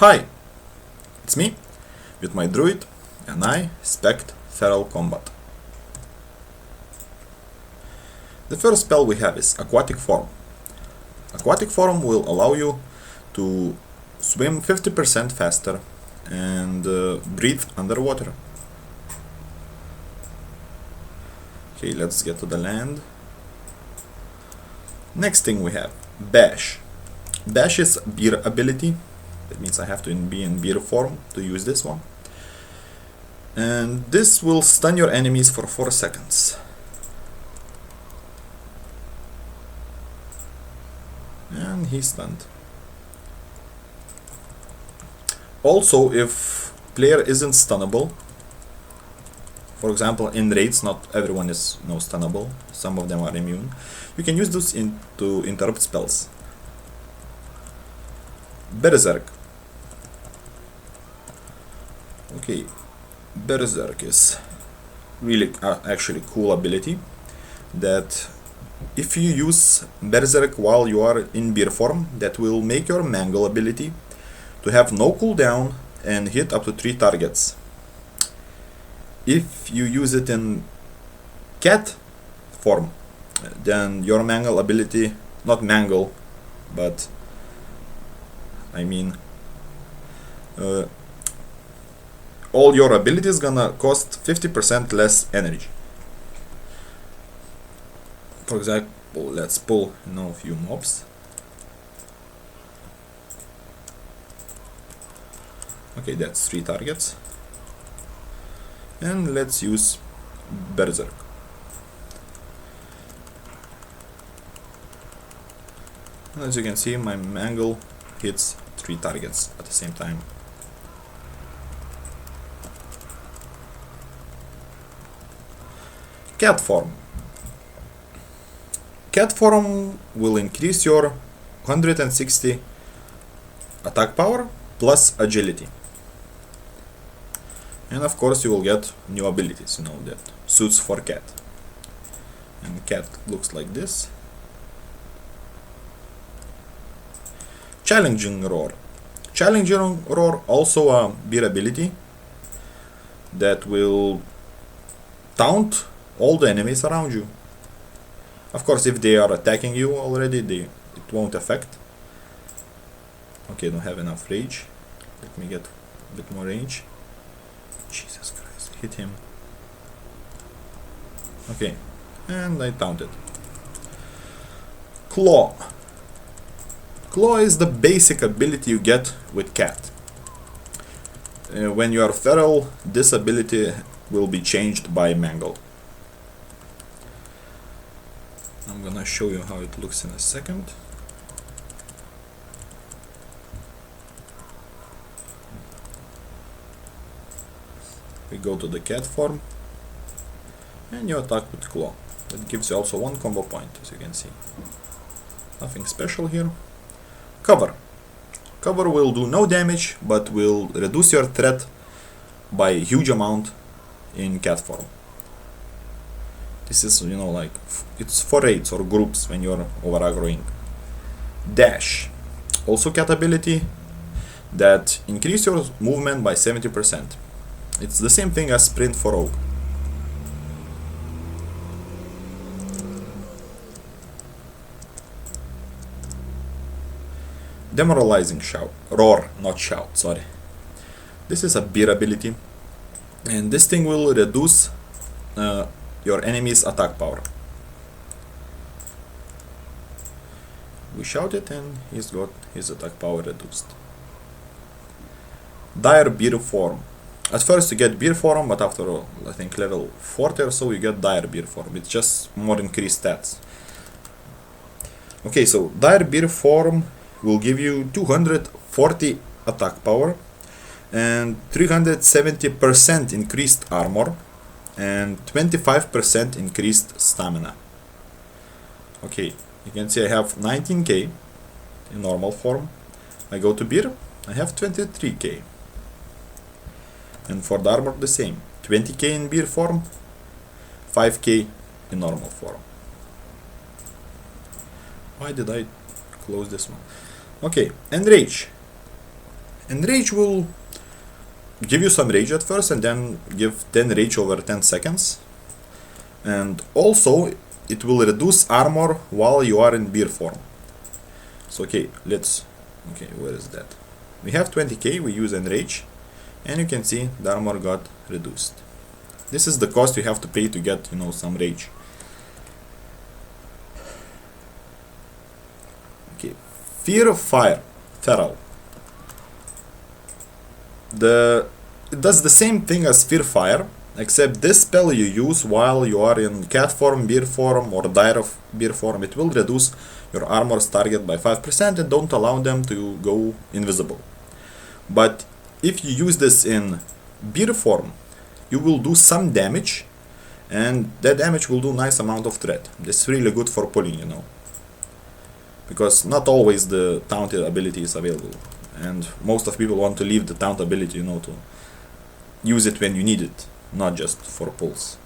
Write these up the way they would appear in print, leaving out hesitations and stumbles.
Hi, it's me, with my Druid, and I expect feral combat. The first spell we have is Aquatic Form. Aquatic Form will allow you to swim 50% faster and breathe underwater. Okay, let's get to the land. Next thing we have Bash. Bash is beer ability. That means I have to be in beer form to use this one. And this will stun your enemies for 4 seconds. And he's stunned. Also, if player isn't stunnable, for example in raids not everyone is stunnable, some of them are immune, you can use this to interrupt spells. Berserk. Okay, Berserk is really actually cool ability that if you use Berserk while you are in beer form, that will make your Mangle ability to have no cooldown and hit up to 3 targets. If you use it in cat form, then your Mangle ability, not Mangle, but I mean all your abilities gonna cost 50% less energy. For example, let's pull a few mobs. Okay, that's 3 targets. And let's use Berserk. As you can see, my Mangle hits 3 targets at the same time. Cat form. Cat form will increase your 160 attack power plus agility. And of course you will get new abilities, that suits for cat. And cat looks like this. Challenging Roar. Challenging Roar also a beer ability that will taunt all the enemies around you. Of course, if they are attacking you already, it won't affect. Okay, don't have enough rage. Let me get a bit more range. Jesus Christ, hit him. Okay, and I taunted. Claw. Claw is the basic ability you get with cat. When you are feral, this ability will be changed by Mangle. I'm gonna show you how it looks in a second. We go to the cat form and you attack with claw. That gives you also 1 combo point, as you can see. Nothing special here. Cover. Cover will do no damage, but will reduce your threat by a huge amount in cat form. This is, like, it's for raids or groups when you're over aggroing. Dash. Also cat ability that increase your movement by 70%. It's the same thing as sprint for rogue. Demoralizing shout. Roar, not shout, sorry. This is a beer ability, and this thing will reduce your enemy's attack power. We shout it and he's got his attack power reduced. Dire beer form. At first you get beer form, but after I think level 40 or so you get dire beer form. It's just more increased stats. Okay, so dire beer form will give you 240 attack power and 370% increased armor and 25% increased stamina. Okay, you can see I have 19k in normal form. I go to beer, I have 23k. And for the armor the same, 20k in beer form, 5k in normal form. Why did I close this one? Okay, and rage. And rage will give you some rage at first and then give 10 rage over 10 seconds. And also it will reduce armor while you are in beer form. So okay, where is that? We have 20k, we use enrage, and you can see the armor got reduced. This is the cost you have to pay to get, some rage. Okay, fear of fire, feral. It does the same thing as fear fire, except this spell you use while you are in cat form, beer form, or dire of beer form. It will reduce your armor's target by 5% and don't allow them to go invisible. But if you use this in beer form, you will do some damage, and that damage will do nice amount of threat. This is really good for pulling, because not always the taunt ability is available, and most of people want to leave the taunt ability, to use it when you need it, not just for pulls.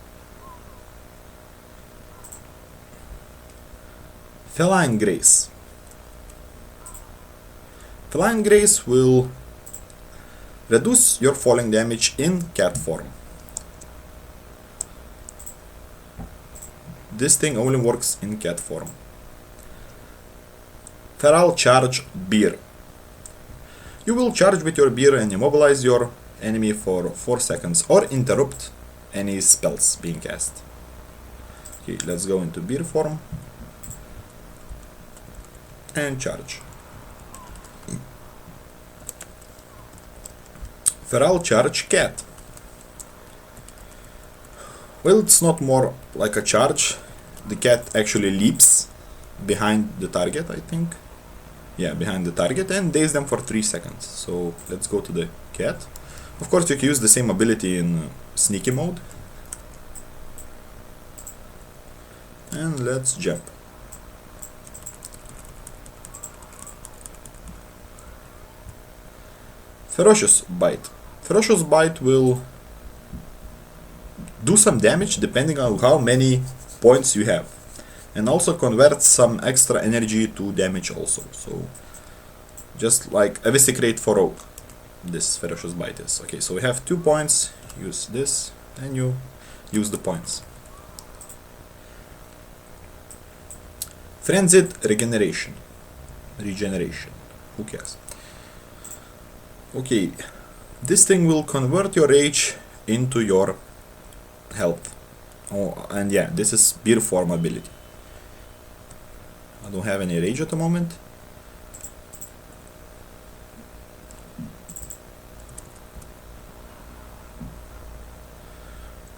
Feline Grace. Feline Grace will reduce your falling damage in cat form. This thing only works in cat form. Feral Charge Beer. You will charge with your beer and immobilize your enemy for 4 seconds or interrupt any spells being cast. Okay, let's go into beer form and charge. Feral Charge Cat. Well, it's not more like a charge. The cat actually leaps behind the target, I think. Yeah, behind the target, and daze them for 3 seconds. So let's go to the cat. Of course, you can use the same ability in sneaky mode. And let's jump. Ferocious Bite. Ferocious Bite will do some damage depending on how many points you have, and also convert some extra energy to damage also. So just like Eviscerate for Rogue, this Ferocious Bite is. Okay, so we have 2 points, use this, and you use the points. Frenzied Regeneration. Who cares? Okay, this thing will convert your rage into your health. Oh, and yeah, this is beer form ability. I don't have any rage at the moment.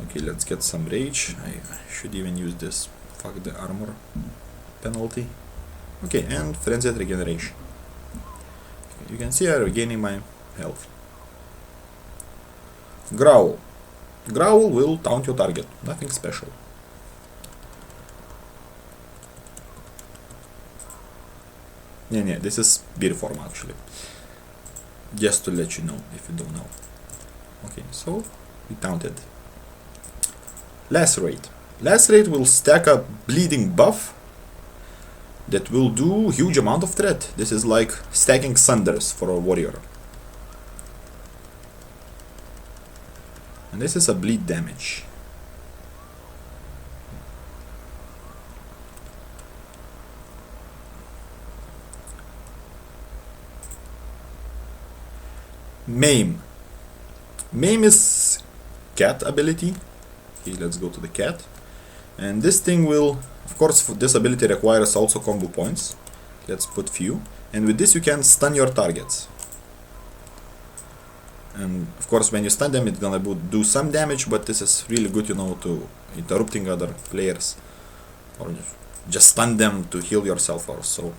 Okay, let's get some rage. I should even use this. Fuck the armor penalty. Okay, and Frenzied Regeneration. You can see I'm regaining my health. Growl. Growl will taunt your target. Nothing special. Yeah, this is beer form actually. Just to let you know if you don't know. Okay, so we taunted. Lacerate. Lacerate will stack a bleeding buff that will do huge amount of threat. This is like stacking Sunders for a warrior. And this is a bleed damage. Maim. Maim is cat ability. Okay, let's go to the cat. And this thing will, of course, this ability requires also combo points. Let's put few. And with this you can stun your targets. And of course when you stun them it's gonna do some damage, but this is really good, to interrupting other players. Or just stun them to heal yourself or so.